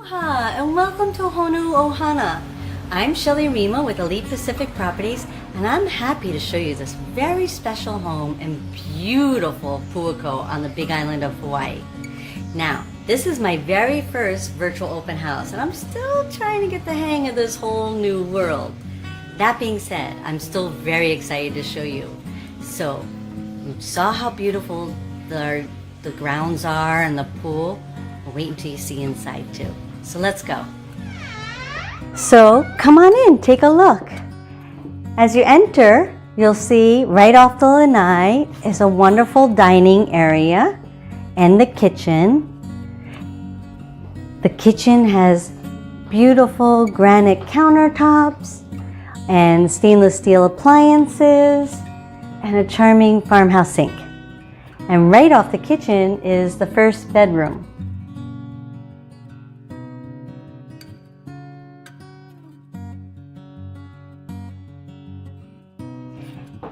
Aloha and welcome to Honu Ohana. I'm Shelly Rima with Elite Pacific Properties and I'm happy to show you this very special home in beautiful Puako on the Big Island of Hawaii. Now, this is my very first virtual open house and I'm still trying to get the hang of this whole new world. That being said, I'm still very excited to show you. So, you saw how beautiful the grounds are and the pool. Well, wait until you see inside too. So let's go. So come on in, take a look. As you enter, you'll see right off the lanai is a wonderful dining area and the kitchen. The kitchen has beautiful granite countertops and stainless steel appliances and a charming farmhouse sink. And right off the kitchen is the first bedroom.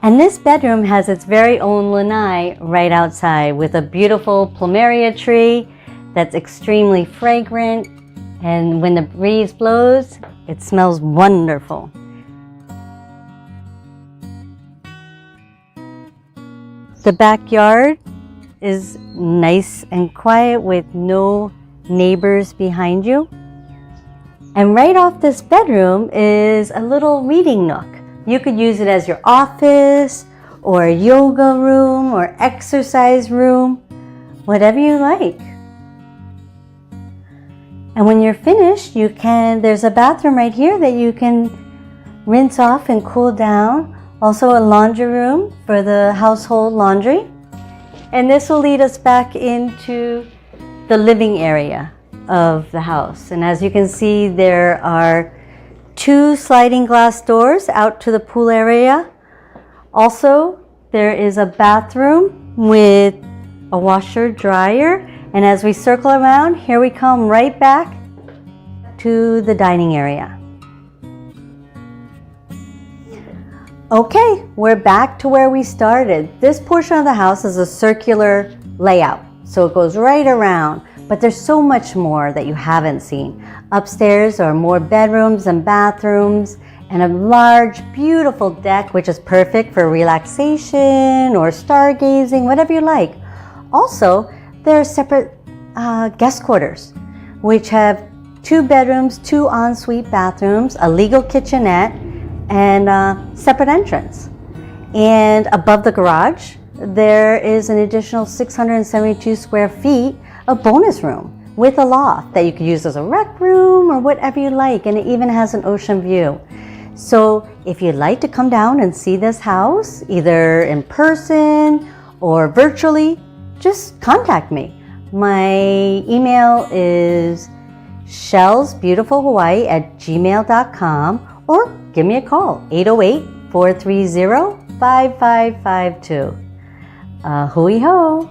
And this bedroom has its very own lanai right outside with a beautiful plumeria tree that's extremely fragrant, and when the breeze blows, it smells wonderful. The backyard is nice and quiet with no neighbors behind you. And right off this bedroom is a little reading nook. You could use it as your office or a yoga room or exercise room, whatever you like. And when you're finished, there's a bathroom right here that you can rinse off and cool down. Also a laundry room for the household laundry. And this will lead us back into the living area of the house. And as you can see, there are 2 sliding glass doors out to the pool area. Also, there is a bathroom with a washer dryer. And as we circle around, here we come right back to the dining area. Okay, we're back to where we started. This portion of the house is a circular layout, so it goes right around, but there's so much more that you haven't seen. Upstairs are more bedrooms and bathrooms and a large, beautiful deck, which is perfect for relaxation or stargazing, whatever you like. Also, there are separate guest quarters, which have 2 bedrooms, 2 ensuite bathrooms, a legal kitchenette, and a separate entrance. And above the garage, there is an additional 672 square feet of bonus room with a loft that you could use as a rec room or whatever you like, and it even has an ocean view. So if you'd like to come down and see this house, either in person or virtually, just contact me. My email is shellsbeautifulhawaii@gmail.com or give me a call, 808-430-5552. Hui ho!